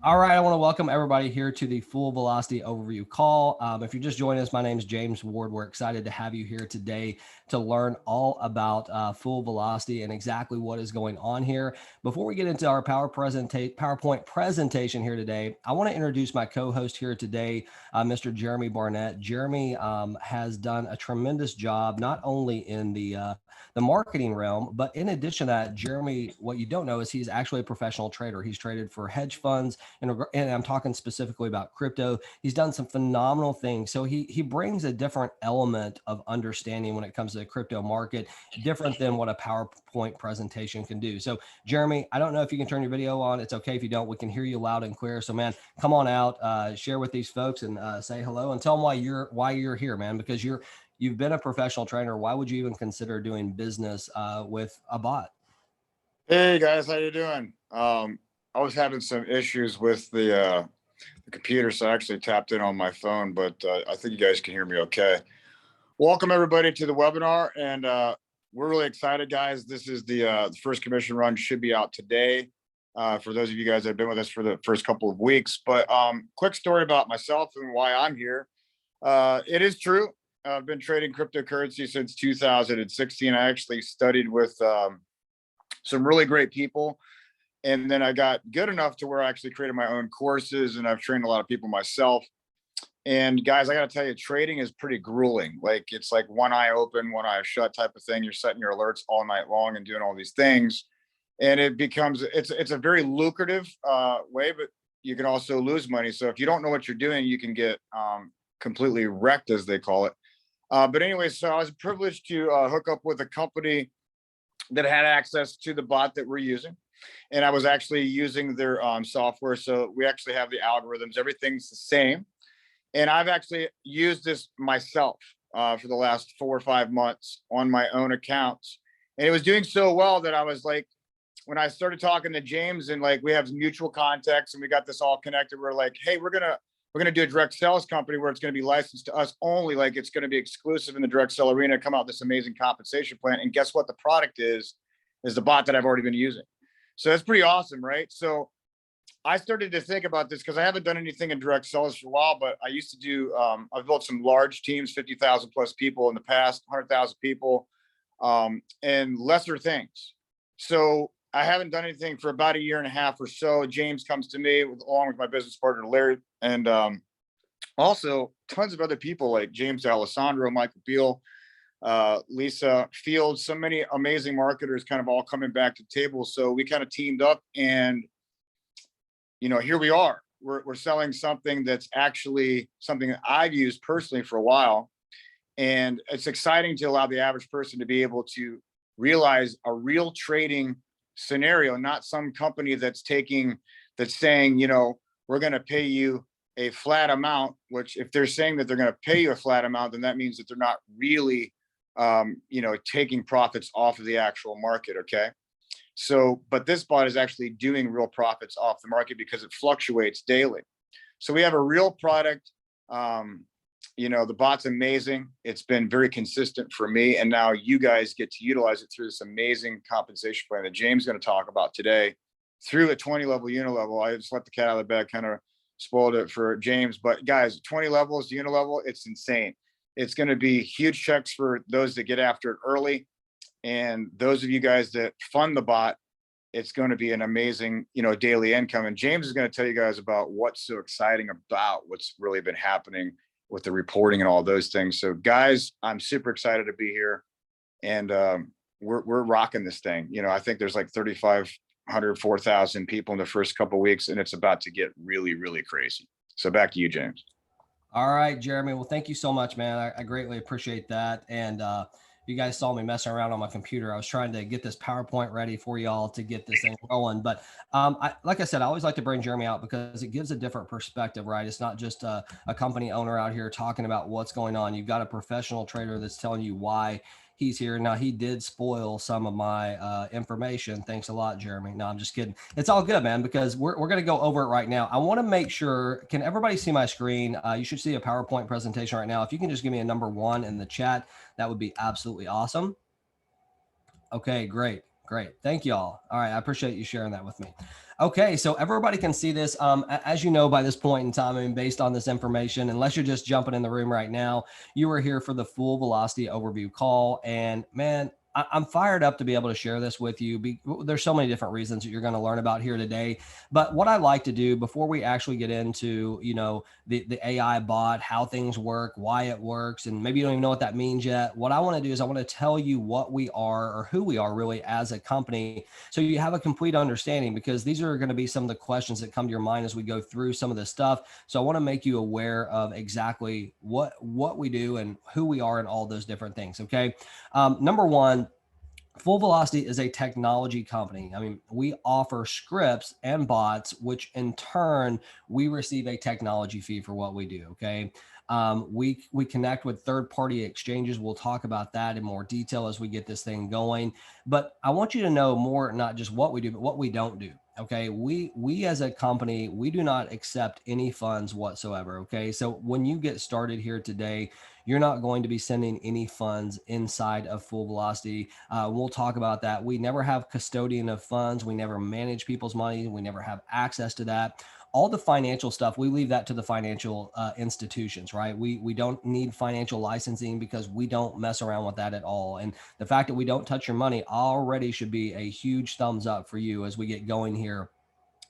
All right, I want to welcome everybody here to the Full Velocity Overview call. If you're just joining us, my name is James Ward. We're excited to have you here today to learn all about Full Velocity and exactly what is going on here. Before we get into our PowerPoint presentation here today, I want to introduce my co-host here today, Mr. Jeremy Barnett. Jeremy has done a tremendous job, not only in the marketing realm, but in addition to that, Jeremy, what you don't know is he's actually a professional trader. He's traded for hedge funds, and I'm talking specifically about crypto. He's done some phenomenal things. So he brings a different element of understanding when it comes to the crypto market, different than what a PowerPoint presentation can do. So Jeremy, I don't know if you can turn your video on. It's okay if you don't. We can hear you loud and clear. So man, come on out, share with these folks and say hello and tell them why you're here, man, because you've been a professional trainer. Why would you even consider doing business with a bot? Hey guys, how you doing? I was having some issues with the computer, so I actually tapped in on my phone, but I think you guys can hear me okay. Welcome everybody to the webinar, and we're really excited, guys. This is the first commission run, should be out today for those of you guys that have been with us for the first couple of weeks. But quick story about myself and why I'm here. It is true. I've been trading cryptocurrency since 2016. I actually studied with some really great people. And then I got good enough to where I actually created my own courses, and I've trained a lot of people myself. And guys, I got to tell you, trading is pretty grueling. Like, it's like one eye open, one eye shut type of thing. You're setting your alerts all night long and doing all these things. And it's a very lucrative way, but you can also lose money. So if you don't know what you're doing, you can get completely wrecked, as they call it. But anyway, so I was privileged to hook up with a company that had access to the bot that we're using. And I was actually using their software. So we actually have the algorithms, everything's the same. And I've actually used this myself for the last 4 or 5 months on my own accounts. And it was doing so well that I was like, when I started talking to James, and like we have mutual contacts and we got this all connected, we're like, hey, we're gonna do a direct sales company where it's going to be licensed to us only. Like, it's going to be exclusive in the direct sell arena, come out with this amazing compensation plan. And guess what? The product is the bot that I've already been using. So that's pretty awesome, right? So I started to think about this because I haven't done anything in direct sales for a while, but I used to do, I've built some large teams, 50,000 plus people in the past, 100,000 people, and lesser things. So I haven't done anything for about 1.5 years or so. James comes to me along with my business partner, Larry, and also tons of other people like James Alessandro, Michael Beal, Lisa Fields, so many amazing marketers kind of all coming back to the table. So we kind of teamed up, and here we are. We're selling something that's actually something that I've used personally for a while. And it's exciting to allow the average person to be able to realize a real trading scenario, not some company that's saying, we're going to pay you a flat amount, which if they're saying that they're going to pay you a flat amount, then that means that they're not really, taking profits off of the actual market. Okay. So, but this bot is actually doing real profits off the market because it fluctuates daily. So we have a real product. The bot's amazing. It's been very consistent for me. And now you guys get to utilize it through this amazing compensation plan that James is going to talk about today through a 20 level Unilevel. I just let the cat out of the bag, kind of spoiled it for James, but guys, 20 levels Unilevel, it's insane. It's going to be huge checks for those that get after it early. And those of you guys that fund the bot, it's going to be an amazing, daily income. And James is going to tell you guys about what's so exciting about what's really been happening with the reporting and all those things. So guys, I'm super excited to be here, and we're rocking this thing. I think there's like 3,500, 4,000 people in the first couple of weeks, and it's about to get really, really crazy. So back to you, James. All right, Jeremy. Well, thank you so much, man. I greatly appreciate that. And you guys saw me messing around on my computer. I was trying to get this PowerPoint ready for y'all to get this thing rolling. But like I said, I always like to bring Jeremy out because it gives a different perspective, right? It's not just a company owner out here talking about what's going on. You've got a professional trader that's telling you why he's here. Now, he did spoil some of my information. Thanks a lot, Jeremy. No, I'm just kidding. It's all good, man, because we're going to go over it right now. I want to make sure, can everybody see my screen? You should see a PowerPoint presentation right now. If you can just give me a number 1 in the chat, that would be absolutely awesome. Okay, great. Great. Thank you all. All right. I appreciate you sharing that with me. Okay. So everybody can see this. As you know, by this point in time, I mean, based on this information, unless you're just jumping in the room right now, you are here for the full velocity overview call. And man, I'm fired up to be able to share this with you. There's so many different reasons that you're going to learn about here today. But what I like to do before we actually get into, the AI bot, how things work, why it works, and maybe you don't even know what that means yet. What I want to do is I want to tell you what we are or who we are really as a company so you have a complete understanding because these are going to be some of the questions that come to your mind as we go through some of this stuff. So I want to make you aware of exactly what we do and who we are and all those different things. Okay. Number one, Full Velocity is a technology company. I mean, we offer scripts and bots, which in turn we receive a technology fee for what we do. Okay, we connect with third party exchanges. We'll talk about that in more detail as we get this thing going. But I want you to know more, not just what we do, but what we don't do. Okay, we as a company, we do not accept any funds whatsoever. Okay, so when you get started here today, you're not going to be sending any funds inside of Full Velocity. We'll talk about that. We never have custodian of funds. We never manage people's money. We never have access to that. All the financial stuff, we leave that to the financial institutions, right? We don't need financial licensing because we don't mess around with that at all. And the fact that we don't touch your money already should be a huge thumbs up for you as we get going here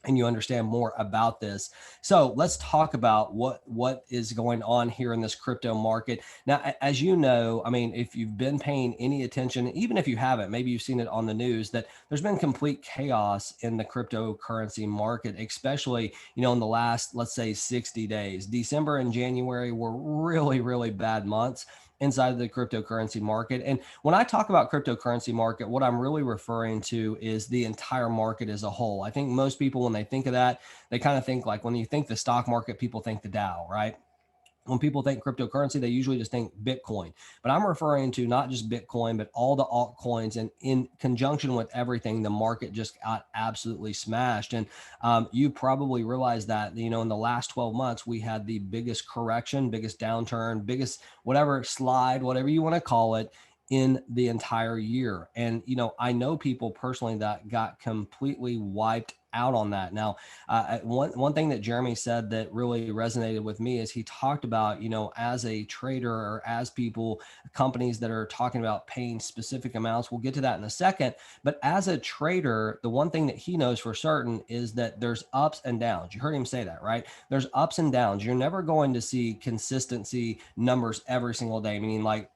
and you understand more about this. So let's talk about what is going on here in this crypto market. Now, as you know, I mean, if you've been paying any attention, even if you haven't, maybe you've seen it on the news that there's been complete chaos in the cryptocurrency market, especially, in the last, let's say 60 days. December and January were really, really bad months inside of the cryptocurrency market. And when I talk about cryptocurrency market, what I'm really referring to is the entire market as a whole. I think most people, when they think of that, they kind of think like when you think the stock market, people think the Dow, right? When people think cryptocurrency, they usually just think Bitcoin. But I'm referring to not just Bitcoin, but all the altcoins. And in conjunction with everything, the market just got absolutely smashed. And you probably realize that, in the last 12 months, we had the biggest correction, biggest downturn, biggest whatever slide, whatever you want to call it, in the entire year. And, I know people personally that got completely wiped out on that. Now, one thing that Jeremy said that really resonated with me is he talked about, as a trader or as people, companies that are talking about paying specific amounts. We'll get to that in a second. But as a trader, the one thing that he knows for certain is that there's ups and downs. You heard him say that, right? There's ups and downs. You're never going to see consistency numbers every single day, meaning like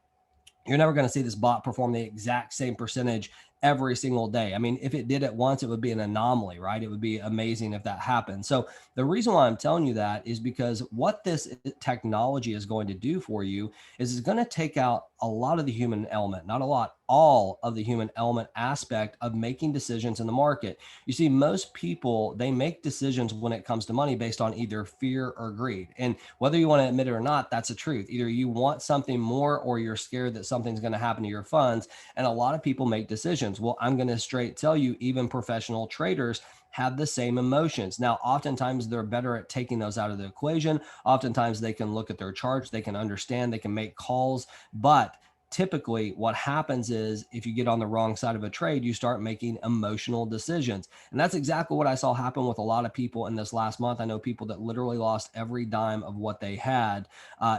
you're never going to see this bot perform the exact same percentage every single day. I mean, if it did it once, it would be an anomaly, right? It would be amazing if that happened. So the reason why I'm telling you that is because what this technology is going to do for you is it's going to take out a lot of the human element, not a lot, all of the human element aspect of making decisions in the market. You see, most people, they make decisions when it comes to money based on either fear or greed. And whether you want to admit it or not, that's the truth. Either you want something more or you're scared that something's going to happen to your funds. And a lot of people make decisions. Well, I'm going to straight tell you, even professional traders have the same emotions. Now, oftentimes they're better at taking those out of the equation. Oftentimes they can look at their charts, they can understand, they can make calls, but typically what happens is if you get on the wrong side of a trade, you start making emotional decisions. And that's exactly what I saw happen with a lot of people in this last month. I know people that literally lost every dime of what they had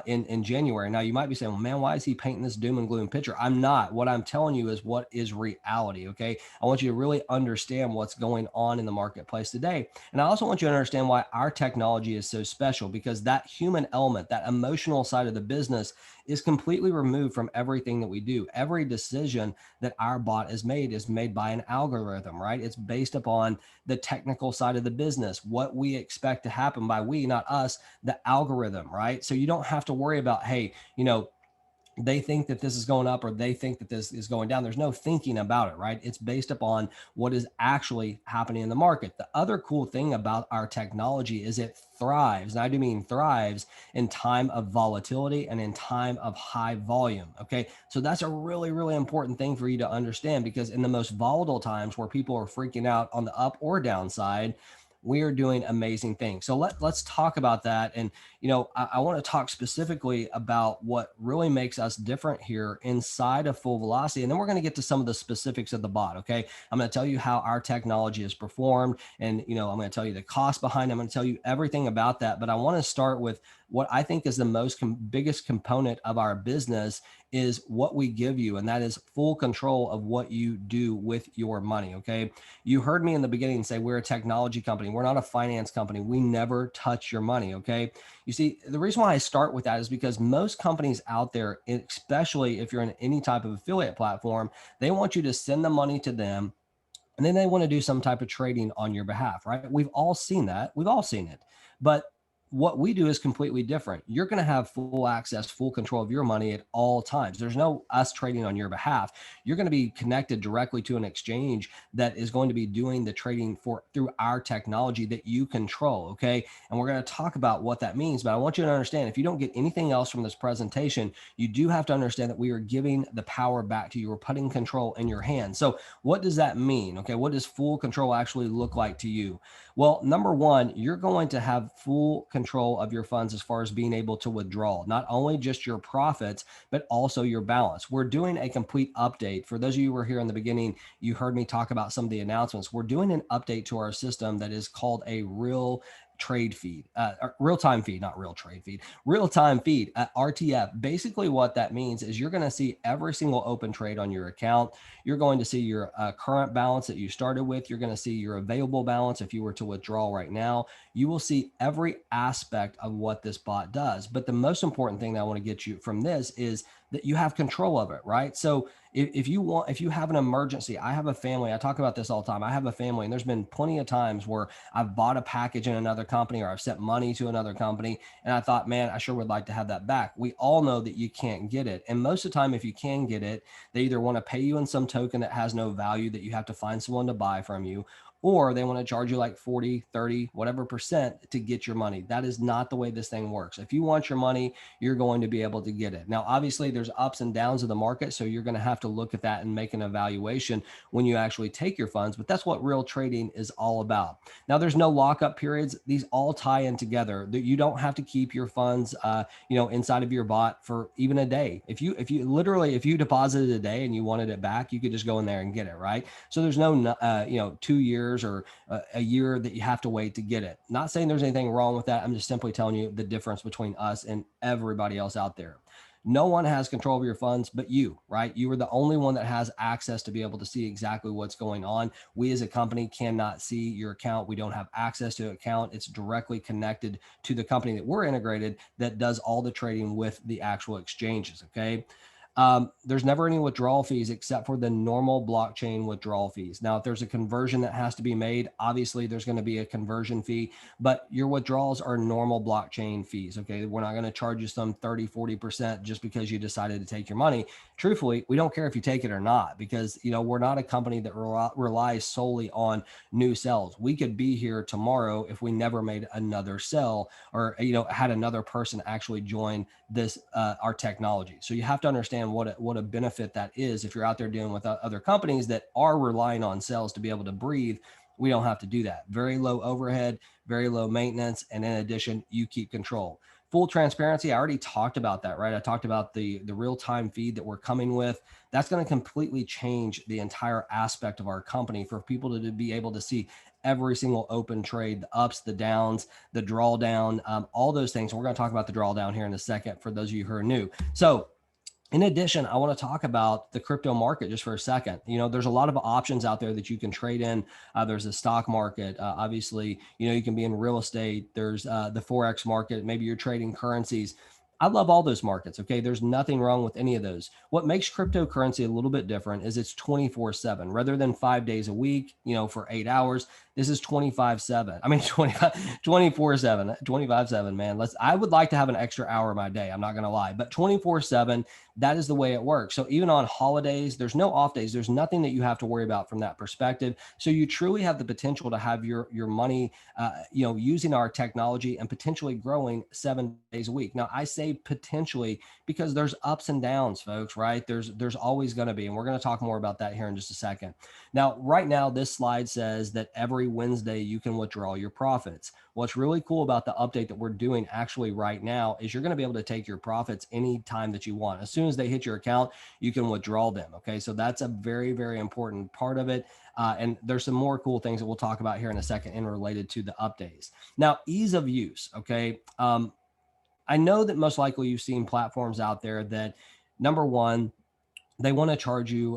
in January. Now you might be saying, well, man, why is he painting this doom and gloom picture? I'm not. What I'm telling you is what is reality. Okay. I want you to really understand what's going on in the marketplace today. And I also want you to understand why our technology is so special, because that human element, that emotional side of the business is completely removed from everything that we do. Every decision that our bot is made by an algorithm, right? It's based upon the technical side of the business, what we expect to happen by we, not us, the algorithm, right? So you don't have to worry about, hey, they think that this is going up or they think that this is going down. There's no thinking about it, right? It's based upon what is actually happening in the market. The other cool thing about our technology is it thrives, and I do mean thrives, in time of volatility and in time of high volume. Okay. So that's a really, really important thing for you to understand, because in the most volatile times where people are freaking out on the up or downside, we are doing amazing things. So let's talk about that. And, I want to talk specifically about what really makes us different here inside of Full Velocity. And then we're going to get to some of the specifics of the bot. Okay. I'm going to tell you how our technology is performed. And, I'm going to tell you the cost behind it. I'm going to tell you everything about that. But I want to start with what I think is the biggest component of our business is what we give you. And that is full control of what you do with your money. Okay. You heard me in the beginning say we're a technology company. We're not a finance company. We never touch your money. Okay. You see, the reason why I start with that is because most companies out there, especially if you're in any type of affiliate platform, they want you to send the money to them and then they want to do some type of trading on your behalf, right? We've all seen that. We've all seen it. But what we do is completely different. You're going to have full access, full control of your money at all times. There's no us trading on your behalf. You're going to be connected directly to an exchange that is going to be doing the trading for through our technology that you control. Okay. And we're going to talk about what that means. But I want you to understand, if you don't get anything else from this presentation, you do have to understand that we are giving the power back to you. We're putting control in your hands. So what does that mean? Okay. What does full control actually look like to you? Well, number one, you're going to have full control of your funds as far as being able to withdraw, not only just your profits, but also your balance. We're doing a complete update. For those of you who were here in the beginning, you heard me talk about some of the announcements. We're doing an update to our system that is called a trade feed, real time feed, not real trade feed, real time feed, RTF. Basically, what that means is you're going to see every single open trade on your account. You're going to see your current balance that you started with. You're going to see your available balance if you were to withdraw right now. You will see every aspect of what this bot does. But the most important thing that I want to get you from this is that you have control of it, right? So if you have an emergency, I have a family, I talk about this all the time. I have a family, and there's been plenty of times where I've bought a package in another company or I've sent money to another company. And I thought, man, I sure would like to have that back. We all know that you can't get it. And most of the time, if you can get it, they either want to pay you in some token that has no value that you have to find someone to buy from you, or they want to charge you like 40, 30, whatever percent to get your money. That is not the way this thing works. If you want your money, you're going to be able to get it. Now, obviously, there's ups and downs of the market, so you're going to have to look at that and make an evaluation when you actually take your funds, but that's what real trading is all about. Now, there's no lockup periods. These all tie in together. You don't have to keep your funds, inside of your bot for even a day. If you deposited a day and you wanted it back, you could just go in there and get it, right? So there's no, 2 years or a year that you have to wait to get it. Not saying there's anything wrong with that. I'm just simply telling you the difference between us and everybody else out there. No one has control of your funds but you, right? You are the only one that has access to be able to see exactly what's going on. We as a company cannot see your account. We don't have access to an account. It's directly connected to the company that we're integrated that does all the trading with the actual exchanges, okay? There's never any withdrawal fees except for the normal blockchain withdrawal fees. Now, if there's a conversion that has to be made, obviously there's going to be a conversion fee, but your withdrawals are normal blockchain fees. Okay. We're not going to charge you some 30, 40% just because you decided to take your money. Truthfully, we don't care if you take it or not, because, we're not a company that relies solely on new sales. We could be here tomorrow if we never made another sell or, had another person actually join this, our technology. So you have to understand what a benefit that is. If you're out there dealing with other companies that are relying on sales to be able to breathe, we don't have to do that. Very low overhead, very low maintenance. And in addition, you keep control. Full transparency. I already talked about that, right? I talked about the real-time feed that we're coming with. That's going to completely change the entire aspect of our company for people to be able to see every single open trade, the ups, the downs, the drawdown, all those things. And we're going to talk about the drawdown here in a second for those of you who are new. So in addition, I want to talk about the crypto market just for a second. There's a lot of options out there that you can trade in. There's a stock market. Obviously, you can be in real estate. There's the Forex market. Maybe you're trading currencies. I love all those markets. Okay. There's nothing wrong with any of those. What makes cryptocurrency a little bit different is it's 24/7 rather than 5 days a week, for 8 hours. This is 25/7. I mean, 24/7, 25/7, man. I would like to have an extra hour of my day. I'm not going to lie, but 24/7, that is the way it works. So even on holidays, there's no off days. There's nothing that you have to worry about from that perspective. So you truly have the potential to have your money, using our technology and potentially growing 7 days a week. Now I say potentially because there's ups and downs, folks. Right? There's always going to be, and we're going to talk more about that here in just a second. Now, right now, this slide says that every Wednesday you can withdraw your profits. What's really cool about the update that we're doing actually right now is you're going to be able to take your profits anytime that you want. As soon as they hit your account, you can withdraw them. Okay. So that's a very, very important part of it. And there's some more cool things that we'll talk about here in a second in related to the updates. Now, ease of use. Okay. I know that most likely you've seen platforms out there that, number one, they want to charge you,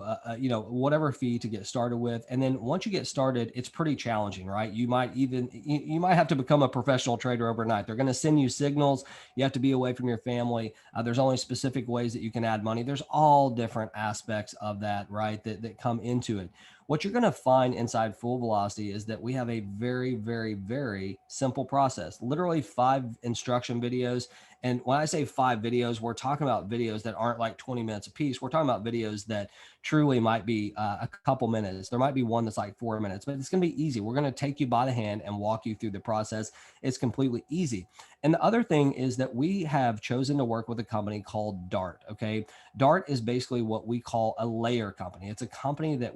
whatever fee to get started with, and then once you get started, it's pretty challenging, right? You might have to become a professional trader overnight. They're going to send you signals. You have to be away from your family. There's only specific ways that you can add money. There's all different aspects of that, right? That come into it. What you're going to find inside Full Velocity is that we have a very, very, very simple process. Literally 5 instruction videos. And when I say 5 videos, we're talking about videos that aren't like 20 minutes a piece. We're talking about videos that truly might be a couple minutes. There might be one that's like 4 minutes, but it's going to be easy. We're going to take you by the hand and walk you through the process. It's completely easy. And the other thing is that we have chosen to work with a company called Dart. Okay. Dart is basically what we call a layer company. It's a company that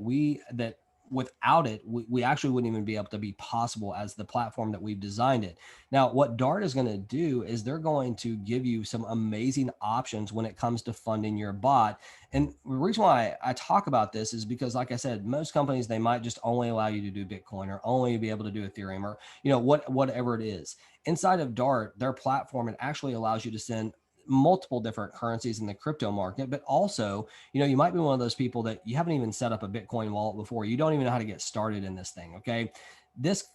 without it, we actually wouldn't even be able to be possible as the platform that we've designed it. Now, what Dart is going to do is they're going to give you some amazing options when it comes to funding your bot. And the reason why I talk about this is because, like I said, most companies, they might just only allow you to do Bitcoin or only be able to do Ethereum or, whatever it is. Inside of Dart, their platform, it actually allows you to send multiple different currencies in the crypto market, but also, you might be one of those people that you haven't even set up a Bitcoin wallet before. You don't even know how to get started in this thing. Okay. This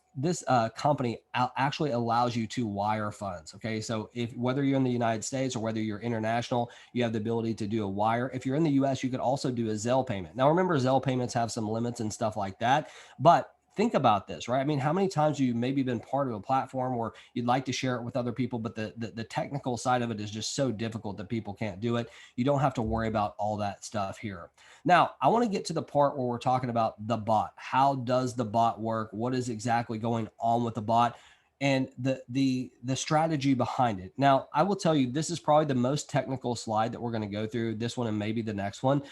company actually allows you to wire funds. Okay. So if whether you're in the United States or whether you're international, you have the ability to do a wire. If you're in the US, you could also do a Zelle payment. Now, remember, Zelle payments have some limits and stuff like that, but think about this, right? I mean, how many times have you maybe been part of a platform where you'd like to share it with other people, but the technical side of it is just so difficult that people can't do it. You don't have to worry about all that stuff here. Now, I want to get to the part where we're talking about the bot. How does the bot work? What is exactly going on with the bot? And the strategy behind it. Now, I will tell you, this is probably the most technical slide that we're going to go through, this one and maybe the next one.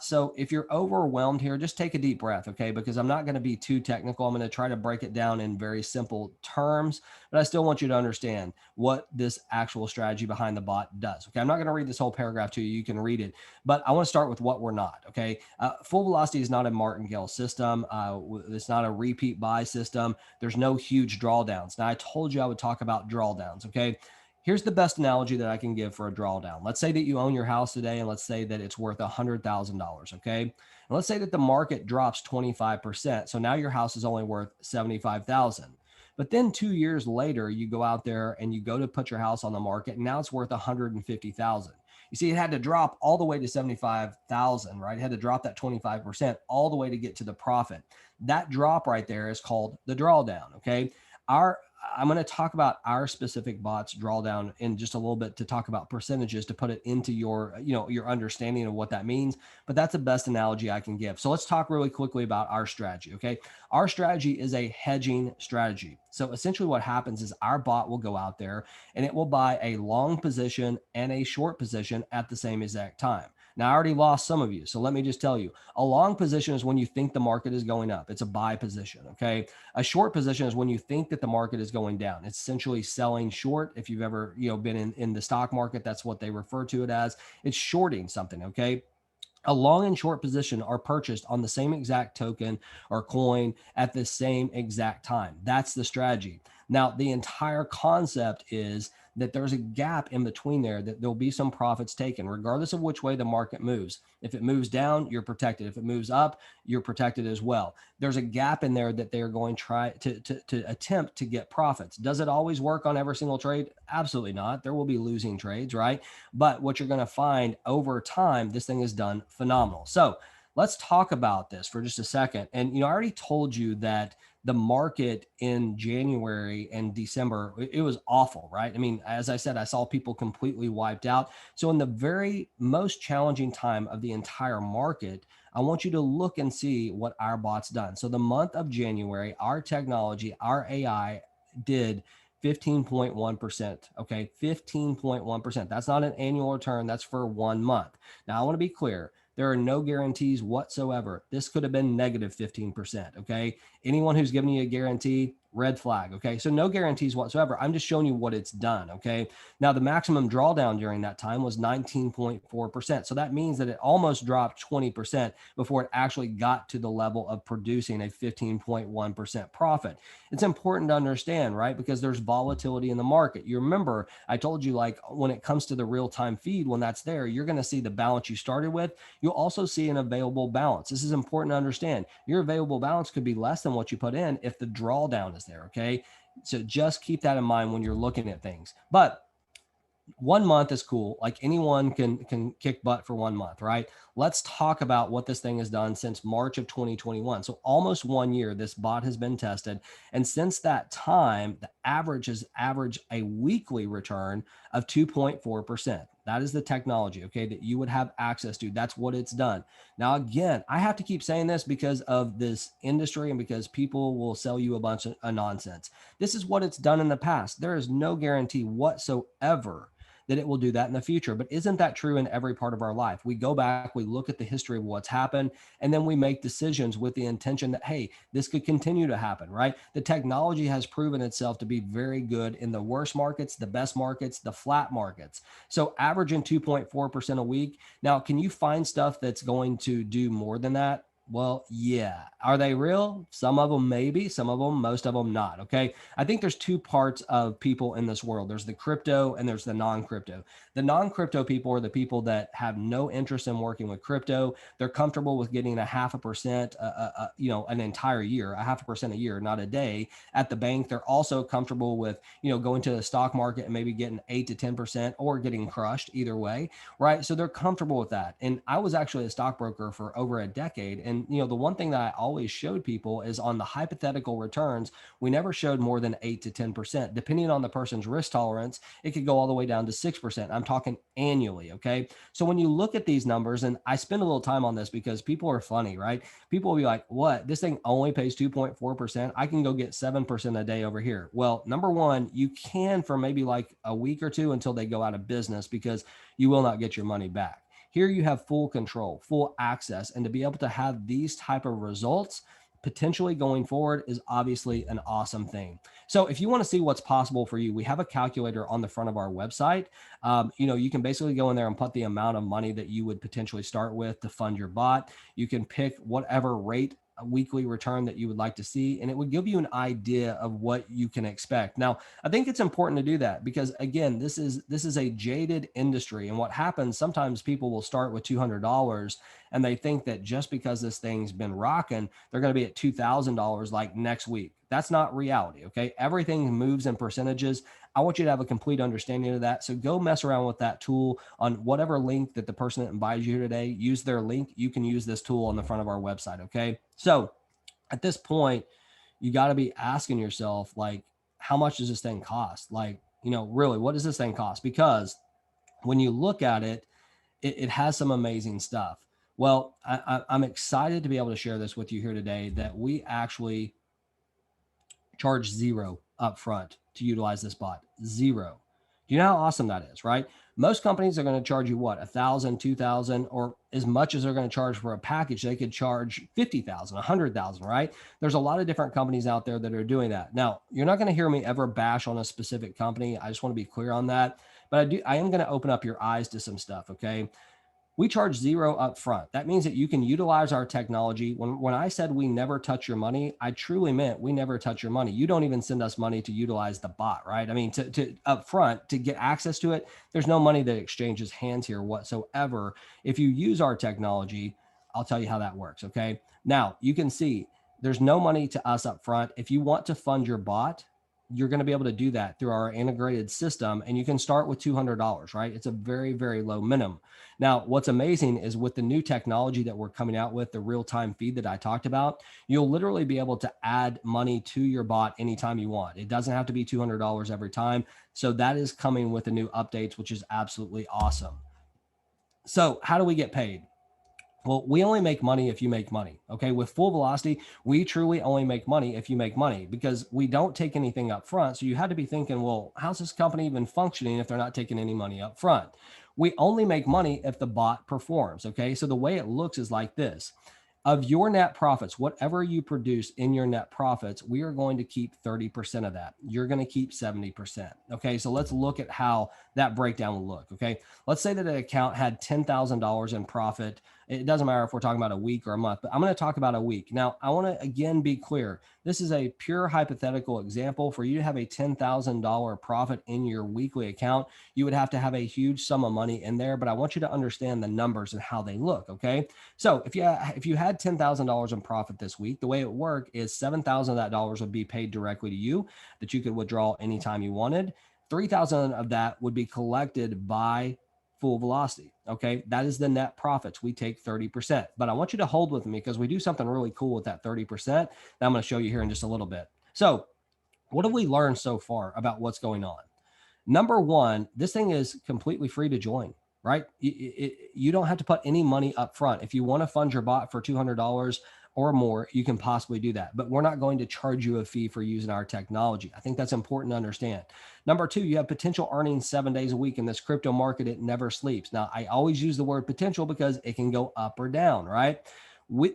So if you're overwhelmed here, just take a deep breath, okay? Because I'm not going to be too technical. I'm going to try to break it down in very simple terms, but I still want you to understand what this actual strategy behind the bot does. Okay, I'm not going to read this whole paragraph to you. You can read it, but I want to start with what we're not. Okay, Full Velocity is not a martingale system. It's not a repeat buy system. There's no huge drawdowns. Now, I told you I would talk about drawdowns. Okay. Here's the best analogy that I can give for a drawdown. Let's say that you own your house today, and let's say that it's worth $100,000. Okay. And let's say that the market drops 25%. So now your house is only worth 75,000. But then 2 years later, you go out there and you go to put your house on the market, and now it's worth 150,000. You see, it had to drop all the way to 75,000, right? It had to drop that 25% all the way to get to the profit. That drop right there is called the drawdown. Okay. Our I'm going to talk about our specific bots drawdown in just a little bit to talk about percentages to put it into your understanding of what that means. But that's the best analogy I can give. So let's talk really quickly about our strategy. Okay. Our strategy is a hedging strategy. So essentially what happens is our bot will go out there and it will buy a long position and a short position at the same exact time. Now, I already lost some of you. So let me just tell you, a long position is when you think the market is going up. It's a buy position. Okay. A short position is when you think that the market is going down. It's essentially selling short. If you've ever, been in the stock market, that's what they refer to it as. It's shorting something. Okay. A long and short position are purchased on the same exact token or coin at the same exact time. That's the strategy. Now, the entire concept is that there's a gap in between there, that there'll be some profits taken, regardless of which way the market moves. If it moves down, you're protected. If it moves up, you're protected as well. There's a gap in there that they're going to try to attempt to get profits. Does it always work on every single trade? Absolutely not. There will be losing trades, right? But what you're going to find over time, this thing is done phenomenal. So let's talk about this for just a second. And, I already told you that the market in January and December, it was awful, right? I mean, as I said, I saw people completely wiped out. So, in the very most challenging time of the entire market, I want you to look and see what our bot's done. So, the month of January, our technology, our AI did 15.1%. Okay. 15.1%. That's not an annual return. That's for 1 month. Now, I want to be clear. There are no guarantees whatsoever. This could have been negative 15%. Okay. Anyone who's giving you a guarantee, red flag. Okay. So no guarantees whatsoever. I'm just showing you what it's done. Okay. Now, the maximum drawdown during that time was 19.4%. So that means that it almost dropped 20% before it actually got to the level of producing a 15.1% profit. It's important to understand, right? Because there's volatility in the market. You remember, I told you, like, when it comes to the real time feed, when that's there, you're going to see the balance you started with. You'll also see an available balance. This is important to understand. Your available balance could be less than what you put in if the drawdown is there. Okay. So just keep that in mind when you're looking at things. But 1 month is cool. Like, anyone can kick butt for 1 month, right? Let's talk about what this thing has done since March of 2021. So almost 1 year, this bot has been tested, and since that time, the average has averaged a weekly return of 2.4%. That is the technology, okay, that you would have access to. That's what it's done. Now, again, I have to keep saying this because of this industry and because people will sell you a bunch of nonsense. This is what it's done in the past. There is no guarantee whatsoever that it will do that in the future. But isn't that true in every part of our life? We go back, we look at the history of what's happened, and then we make decisions with the intention that, hey, this could continue to happen, right? The technology has proven itself to be very good in the worst markets, the best markets, the flat markets. So averaging 2.4% a week. Now, can you find stuff that's going to do more than that? Well, yeah. Are they real? Some of them maybe, some of them, most of them not. Okay. I think there's two parts of people in this world. There's the crypto and there's the non-crypto. The non-crypto people are the people that have no interest in working with crypto. They're comfortable with getting a 0.5%, an entire year, a 0.5% a year, not a day at the bank. They're also comfortable with, going to the stock market and maybe getting 8 to 10% or getting crushed either way. Right. So they're comfortable with that. And I was actually a stockbroker for over a decade. And, the one thing that I always showed people is on the hypothetical returns, we never showed more than 8 to 10%. Depending on the person's risk tolerance, it could go all the way down to 6%. I'm talking annually. Okay. So when you look at these numbers, and I spend a little time on this because people are funny, right? People will be like, what? This thing only pays 2.4%. I can go get 7% a day over here. Well, number one, you can for maybe like a week or two until they go out of business, because you will not get your money back. Here you have full control, full access, and to be able to have these type of results potentially going forward is obviously an awesome thing. So if you want to see what's possible for you, we have a calculator on the front of our website. You can basically go in there and put the amount of money that you would potentially start with to fund your bot. You can pick whatever rate a weekly return that you would like to see, and it would give you an idea of what you can expect. Now, I think it's important to do that because, again, this is a jaded industry, and what happens sometimes, people will start with $200 and they think that just because this thing's been rocking, they're going to be at $2,000 like next week. That's not reality. Okay, everything moves in percentages. I want you to have a complete understanding of that. So go mess around with that tool on whatever link that the person that invited you here today. Use their link. You can use this tool on the front of our website. Okay. So at this point, you got to be asking yourself, like, how much does this thing cost? Like, really, what does this thing cost? Because when you look at it, it has some amazing stuff. Well, I'm excited to be able to share this with you here today, that we actually charge zero upfront to utilize this bot. Zero. Do you know how awesome that is, right? Most companies are going to charge you what, 1,000, 2,000, or as much as they're going to charge for a package. They could charge 50,000, 100,000, right? There's a lot of different companies out there that are doing that. Now, you're not going to hear me ever bash on a specific company. I just want to be clear on that. But I am going to open up your eyes to some stuff. Okay. We charge zero up front. That means that you can utilize our technology. When I said we never touch your money, I truly meant we never touch your money. You don't even send us money to utilize the bot, right? I mean, to up front, to get access to it, there's no money that exchanges hands here whatsoever. If you use our technology, I'll tell you how that works. Okay. Now you can see there's no money to us up front. If you want to fund your bot, you're going to be able to do that through our integrated system. And you can start with $200, right? It's a very, very low minimum. Now, what's amazing is with the new technology that we're coming out with, the real-time feed that I talked about, you'll literally be able to add money to your bot anytime you want. It doesn't have to be $200 every time. So that is coming with the new updates, which is absolutely awesome. So how do we get paid? Well, we only make money if you make money. Okay. With Full Velocity, we truly only make money if you make money because we don't take anything up front. So you had to be thinking, well, how's this company even functioning if they're not taking any money up front? We only make money if the bot performs. Okay. So the way it looks is like this: of your net profits, whatever you produce in your net profits, we are going to keep 30% of that. You're going to keep 70%. Okay. So let's look at how that breakdown will look. Okay. Let's say that an account had $10,000 in profit. It doesn't matter if we're talking about a week or a month, but I'm going to talk about a week. Now, I want to again be clear. This is a pure hypothetical example. For you to have a $10,000 profit in your weekly account, you would have to have a huge sum of money in there. But I want you to understand the numbers and how they look. Okay. So if you had $10,000 in profit this week, the way it would work is 7,000 of that dollars would be paid directly to you that you could withdraw anytime you wanted. 3,000 of that would be collected by Full Velocity. Okay. That is the net profits. We take 30%. But I want you to hold with me because we do something really cool with that 30% that I'm going to show you here in just a little bit. So, what have we learned so far about what's going on? Number one, this thing is completely free to join, right? You don't have to put any money up front. If you want to fund your bot for $200 or more, you can possibly do that. But we're not going to charge you a fee for using our technology. I think that's important to understand. Number two, you have potential earnings 7 days a week in this crypto market. It never sleeps. Now, I always use the word potential because it can go up or down, right?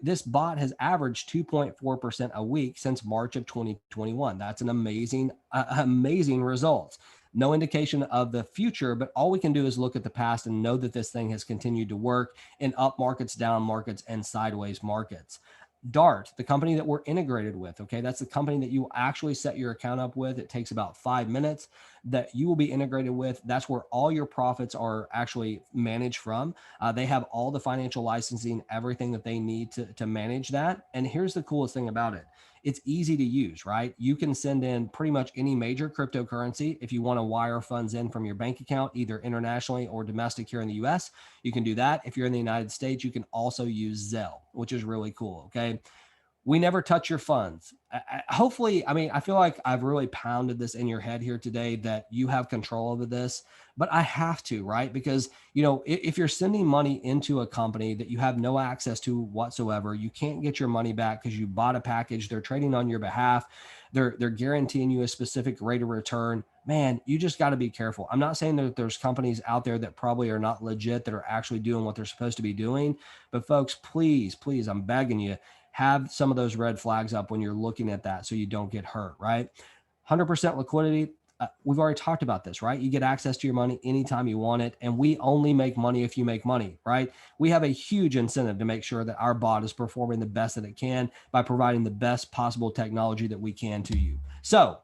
This bot has averaged 2.4% a week since March of 2021. That's an amazing result. No indication of the future, but all we can do is look at the past and know that this thing has continued to work in up markets, down markets, and sideways markets. Dart, the company that we're integrated with, okay, that's the company that you actually set your account up with. It takes about 5 minutes that you will be integrated with. That's where all your profits are actually managed from. They have all the financial licensing, everything that they need to manage that. And here's the coolest thing about it: it's easy to use, right? You can send in pretty much any major cryptocurrency. If you want to wire funds in from your bank account, either internationally or domestic here in the US, you can do that. If you're in the United States, you can also use Zelle, which is really cool. Okay. We never touch your funds. Hopefully, I mean, I feel like I've really pounded this in your head here today that you have control over this, but I have to, right? Because, if you're sending money into a company that you have no access to whatsoever, you can't get your money back because you bought a package, they're trading on your behalf, they're guaranteeing you a specific rate of return. Man, you just got to be careful. I'm not saying that there's companies out there that probably are not legit, that are actually doing what they're supposed to be doing, but folks, please, I'm begging you, have some of those red flags up when you're looking at that so you don't get hurt, right? 100% liquidity. We've already talked about this, right? You get access to your money anytime you want it. And we only make money if you make money, right? We have a huge incentive to make sure that our bot is performing the best that it can by providing the best possible technology that we can to you. So,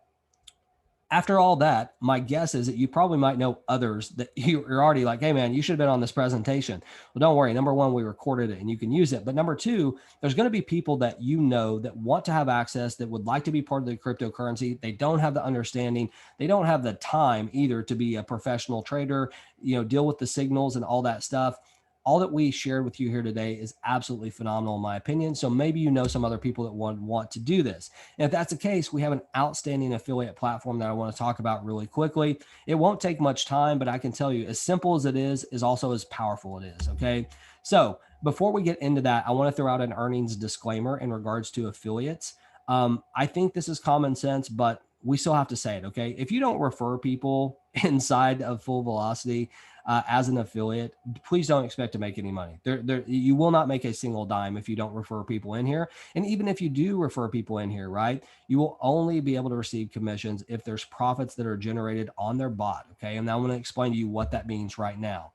after all that, my guess is that you probably might know others that you're already like, hey, man, you should have been on this presentation. Well, don't worry. Number one, we recorded it and you can use it. But number two, there's going to be people that that want to have access, that would like to be part of the cryptocurrency. They don't have the understanding. They don't have the time either to be a professional trader, deal with the signals and all that stuff. All that we shared with you here today is absolutely phenomenal in my opinion. So maybe you know some other people that want to do this. And if that's the case, we have an outstanding affiliate platform that I want to talk about really quickly. It won't take much time, but I can tell you, as simple as it is also as powerful it is. Okay. So before we get into that, I want to throw out an earnings disclaimer in regards to affiliates. I think this is common sense, but we still have to say it. Okay. If you don't refer people inside of Full Velocity, as an affiliate, please don't expect to make any money. You will not make a single dime if you don't refer people in here. And even if you do refer people in here, right, you will only be able to receive commissions if there's profits that are generated on their bot. Okay. And I'm going to explain to you what that means right now.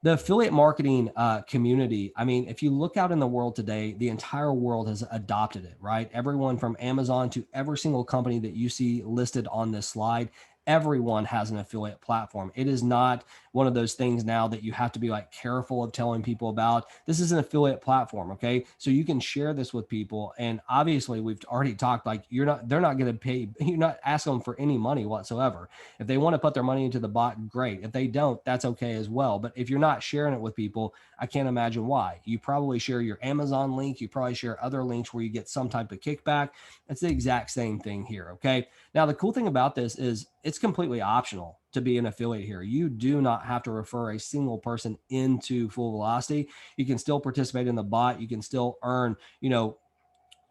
The affiliate marketing community, I mean, if you look out in the world today, the entire world has adopted it, right? Everyone from Amazon to every single company that you see listed on this slide, Everyone has an affiliate platform. It is not one of those things now that you have to be like careful of telling people about. This is an affiliate platform, okay? So you can share this with people. And obviously, we've already talked like they're not going to pay, you're not asking them for any money whatsoever. If they want to put their money into the bot, great. If they don't, that's okay as well. But if you're not sharing it with people, I can't imagine why. You probably share your Amazon link, you probably share other links where you get some type of kickback. It's the exact same thing here, okay? Now, the cool thing about this is it's completely optional to be an affiliate here. You do not have to refer a single person into Full Velocity. You can still participate in the bot. You can still earn,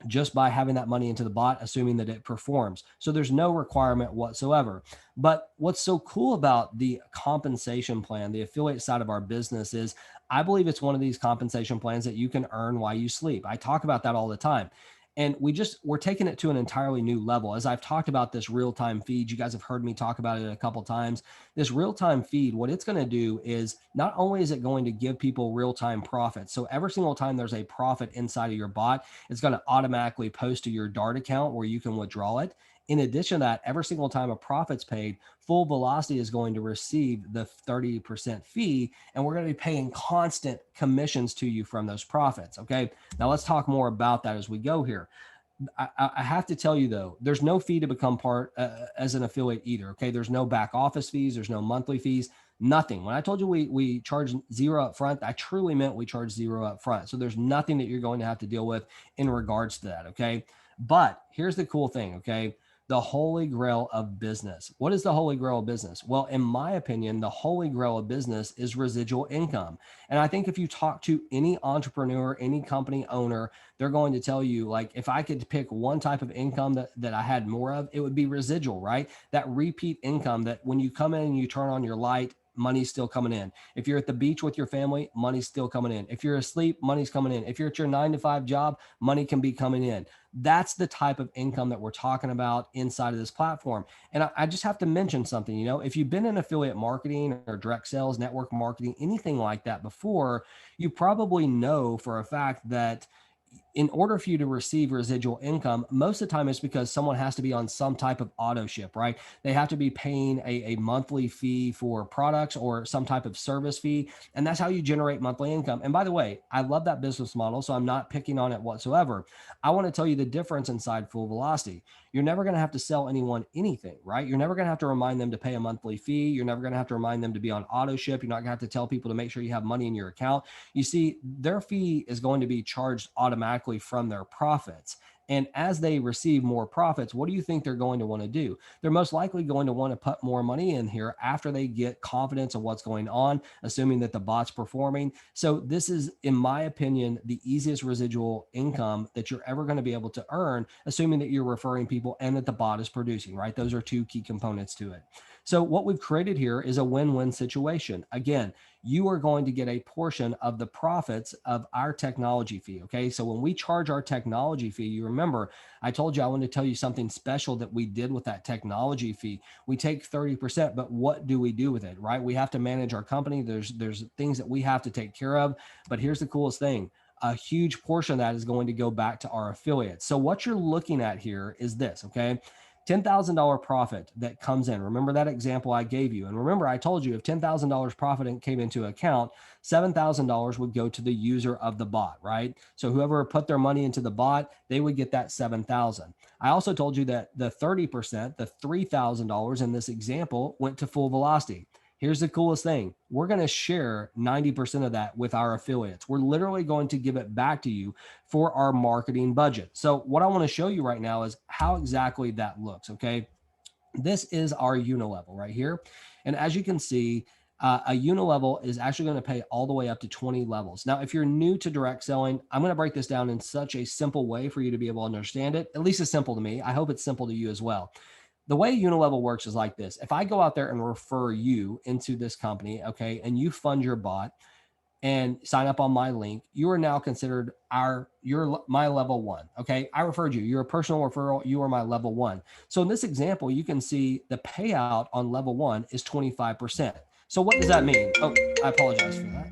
just by having that money into the bot, assuming that it performs. So there's no requirement whatsoever. But what's so cool about the compensation plan, the affiliate side of our business, is I believe it's one of these compensation plans that you can earn while you sleep. I talk about that all the time. And we're taking it to an entirely new level. As I've talked about this real-time feed, you guys have heard me talk about it a couple times. This real-time feed, what it's going to do is not only is it going to give people real-time profits. So every single time there's a profit inside of your bot, it's going to automatically post to your Dart account where you can withdraw it. In addition to that, every single time a profit's paid, Full Velocity is going to receive the 30% fee, and we're going to be paying constant commissions to you from those profits. Okay. Now let's talk more about that as we go here. I have to tell you though, there's no fee to become part as an affiliate either. Okay, there's no back office fees, there's no monthly fees, nothing. When I told you we charge zero up front, I truly meant we charge zero up front. So there's nothing that you're going to have to deal with in regards to that. Okay, but here's the cool thing. Okay, the holy grail of business. What is the holy grail of business? Well, in my opinion, the holy grail of business is residual income. And I think if you talk to any entrepreneur, any company owner, they're going to tell you, like, if I could pick one type of income that I had more of, it would be residual, right? That repeat income that when you come in and you turn on your light, money's still coming in. If you're at the beach with your family, money's still coming in. If you're asleep, money's coming in. If you're at your 9 to 5 job, money can be coming in. That's the type of income that we're talking about inside of this platform. And I just have to mention something, if you've been in affiliate marketing or direct sales, network marketing, anything like that before, you probably know for a fact that in order for you to receive residual income, most of the time it's because someone has to be on some type of auto ship, right? They have to be paying a monthly fee for products or some type of service fee. And that's how you generate monthly income. And by the way, I love that business model, so I'm not picking on it whatsoever. I want to tell you the difference inside Full Velocity. You're never going to have to sell anyone anything, right? You're never going to have to remind them to pay a monthly fee. You're never going to have to remind them to be on auto ship. You're not going to have to tell people to make sure you have money in your account. You see, their fee is going to be charged automatically from their profits. And as they receive more profits, what do you think they're going to want to do? They're most likely going to want to put more money in here after they get confidence of what's going on, assuming that the bot's performing. So this is, in my opinion, the easiest residual income that you're ever going to be able to earn, assuming that you're referring people and that the bot is producing, right? Those are two key components to it. So what we've created here is a win-win situation. Again, you are going to get a portion of the profits of our technology fee. Okay. So when we charge our technology fee, you remember, I told you I want to tell you something special that we did with that technology fee. We take 30%, but what do we do with it? Right. We have to manage our company. There's things that we have to take care of. But here's the coolest thing. A huge portion of that is going to go back to our affiliates. So what you're looking at here is this. Okay. $10,000 profit that comes in. Remember that example I gave you. And remember, I told you if $10,000 profit came into account, $7,000 would go to the user of the bot, right? So whoever put their money into the bot, they would get that 7,000. I also told you that the 30%, the $3,000 in this example went to Full Velocity. Here's the coolest thing. We're going to share 90% of that with our affiliates. We're literally going to give it back to you for our marketing budget. So what I want to show you right now is how exactly that looks. Okay. This is our Unilevel right here. And as you can see, a Unilevel is actually going to pay all the way up to 20 levels. Now, if you're new to direct selling, I'm going to break this down in such a simple way for you to be able to understand it. At least it's simple to me. I hope it's simple to you as well. The way Unilevel works is like this. If I go out there and refer you into this company, okay, and you fund your bot and sign up on my link, you are now considered you're my level one. Okay. I referred you. You're a personal referral. You are my level one. So in this example, you can see the payout on level one is 25%. So what does that mean? Oh, I apologize for that.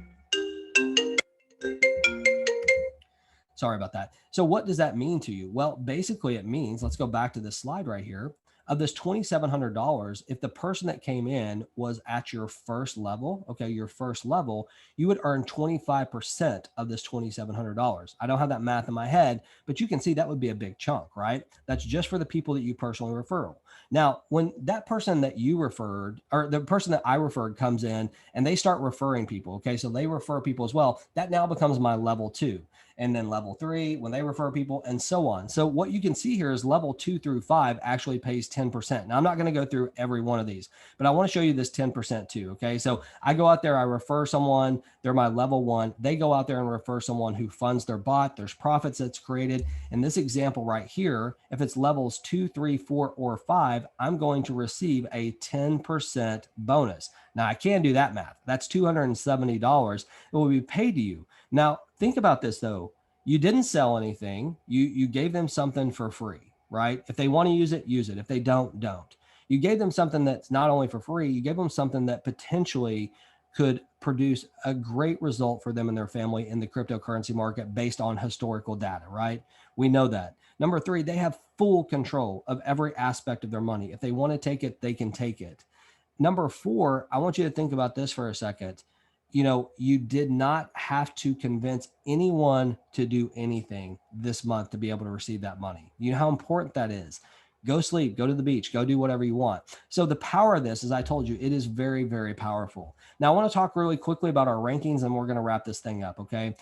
Sorry about that. So what does that mean to you? Well, basically it means, let's go back to this slide right here. of this $2,700, if the person that came in was at your first level, okay, your first level, you would earn 25% of this $2,700. I don't have that math in my head, but you can see that would be a big chunk, right? That's just for the people that you personally refer. Now, when that person that you referred, or the person that I referred comes in and they start referring people, okay, so they refer people as well, that now becomes my level 2. And then level 3 when they refer people, and so on. So what you can see here is level 2 through 5 actually pays 10%. Now I'm not going to go through every one of these, but I want to show you this 10% too. Okay, so I go out there, I refer someone, they're my level 1. They go out there and refer someone who funds their bot. There's profits that's created. In this example right here, if it's levels 2, 3, 4, or 5, I'm going to receive a 10% bonus. Now I can do that math. That's $270. It will be paid to you. Now, think about this though. You didn't sell anything. You gave them something for free, right? If they want to use it, use it. If they don't, don't. You gave them something that's not only for free, you gave them something that potentially could produce a great result for them and their family in the cryptocurrency market based on historical data, right? We know that. Number 3, they have full control of every aspect of their money. If they want to take it, they can take it. Number 4, I want you to think about this for a second. You did not have to convince anyone to do anything this month to be able to receive that money. You know how important that is. Go sleep, go to the beach, go do whatever you want. So the power of this, as I told you, it is very, very powerful. Now I want to talk really quickly about our rankings and we're going to wrap this thing up. Okay.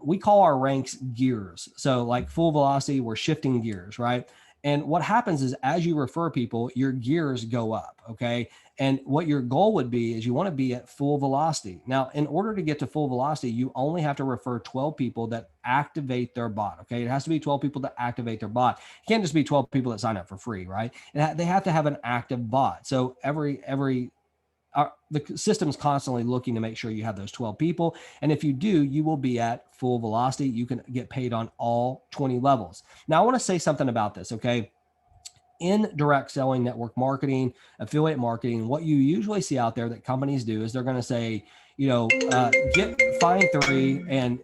We call our ranks gears. So like full velocity, we're shifting gears, right? And what happens is as you refer people, your gears go up. Okay. And what your goal would be is you want to be at full velocity. Now, in order to get to full velocity, you only have to refer 12 people that activate their bot. Okay. It has to be 12 people that activate their bot. It can't just be 12 people that sign up for free, right? They have to have an active bot. So the system's constantly looking to make sure you have those 12 people. And if you do, you will be at full velocity. You can get paid on all 20 levels. Now, I want to say something about this. Okay. In direct selling, network marketing, affiliate marketing, what you usually see out there that companies do is they're going to say, find 3 and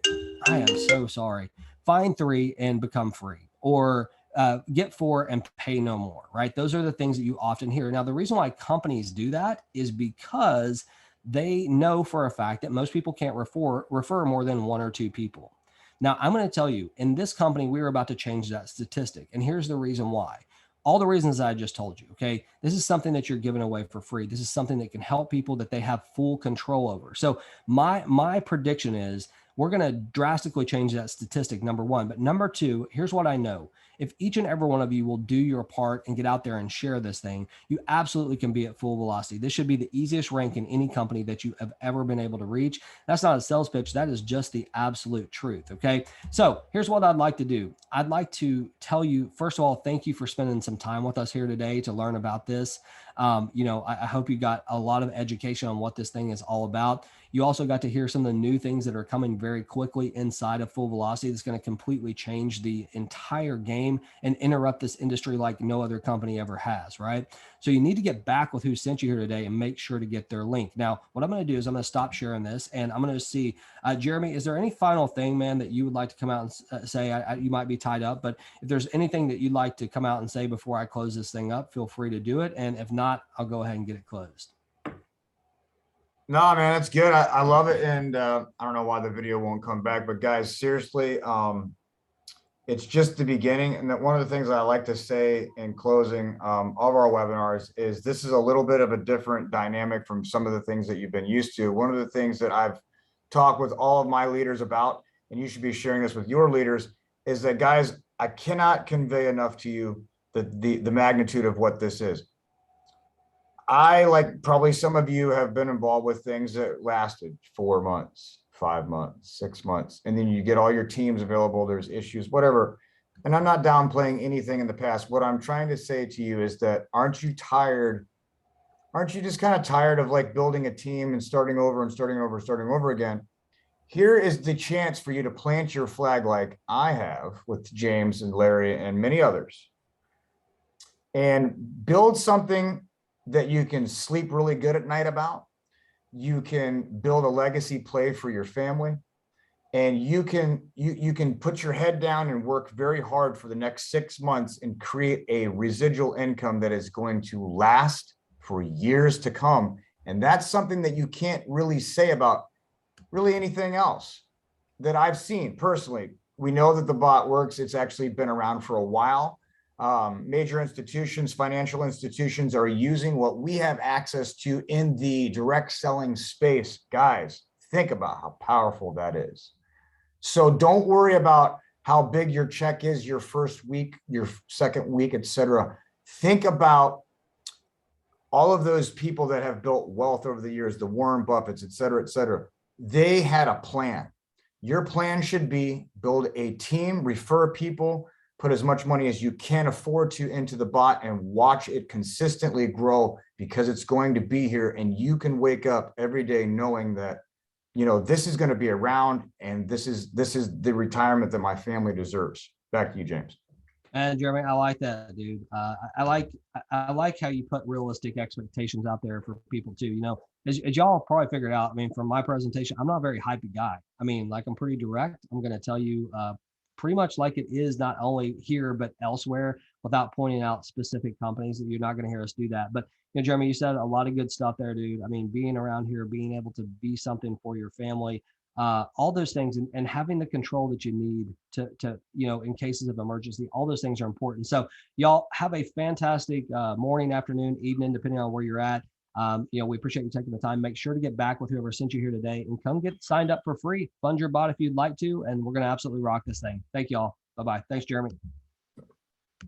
I am so sorry, find 3 and become free, or get 4 and pay no more, right? Those are the things that you often hear. Now, the reason why companies do that is because they know for a fact that most people can't refer more than 1 or 2 people. Now, I'm going to tell you, in this company, we're about to change that statistic. And here's the reason why. All the reasons I just told you, okay? This is something that you're giving away for free. This is something that can help people that they have full control over. So my prediction is we're going to drastically change that statistic, number 1. But number 2, here's what I know. If each and every one of you will do your part and get out there and share this thing, you absolutely can be at full velocity. This should be the easiest rank in any company that you have ever been able to reach. That's not a sales pitch. That is just the absolute truth. Okay. So here's what I'd like to do. I'd like to tell you, first of all, thank you for spending some time with us here today to learn about this. I hope you got a lot of education on what this thing is all about. You also got to hear some of the new things that are coming very quickly inside of full velocity. That's going to completely change the entire game and interrupt this industry like no other company ever has, right? So you need to get back with who sent you here today and make sure to get their link. Now, what I'm going to do is I'm going to stop sharing this and I'm going to see, Jeremy, is there any final thing, man, that you would like to come out and say? You might be tied up, but if there's anything that you'd like to come out and say before I close this thing up, feel free to do it. And if not, I'll go ahead and get it closed. No, man, that's good. I love it. And I don't know why the video won't come back, but guys, seriously, it's just the beginning. And that one of the things I like to say in closing of our webinars is this is a little bit of a different dynamic from some of the things that you've been used to. One of the things that I've talked with all of my leaders about, and you should be sharing this with your leaders, is that, guys, I cannot convey enough to you the magnitude of what this is. I, like probably some of you, have been involved with things that lasted 4 months, 5 months, 6 months, and then you get all your teams available, there's issues, whatever. And I'm not downplaying anything in the past. What I'm trying to say to you is that aren't you tired? Aren't you just kind of tired of like building a team and starting over and starting over, starting over again? Here is the chance for you to plant your flag like I have with James and Larry and many others, and build something that you can sleep really good at night about. You can build a legacy play for your family. and you can put your head down and work very hard for the next 6 months and create a residual income that is going to last for years to come. And that's something that you can't really say about really anything else that I've seen personally. We know that the bot works. It's actually been around for a while. Major institutions, financial institutions are using what we have access to in the direct selling space. Guys, think about how powerful that is. So don't worry about how big your check is your first week, your second week, etc. Think about all of those people that have built wealth over the years, the Warren Buffetts, et cetera, et cetera. They had a plan. Your plan should be build a team, refer people, put as much money as you can afford to into the bot and watch it consistently grow, because it's going to be here. And you can wake up every day knowing that, this is going to be around, and this is the retirement that my family deserves. Back to you, James. And Jeremy, I like that, dude. I like how you put realistic expectations out there for people too. As y'all probably figured out, I mean, from my presentation, I'm not a very hypey guy. I mean, like, I'm pretty direct. I'm going to tell you pretty much like it is, not only here but elsewhere, without pointing out specific companies. That you're not going to hear us do that. But Jeremy, you said a lot of good stuff there, dude. I mean, being around here, being able to be something for your family, all those things, and having the control that you need to in cases of emergency, all those things are important. So y'all have a fantastic morning, afternoon, evening, depending on where you're at. We appreciate you taking the time. Make sure to get back with whoever sent you here today and come get signed up for free. Fund your bot if you'd like to, and we're going to absolutely rock this thing. Thank y'all. Bye-bye. Thanks, Jeremy.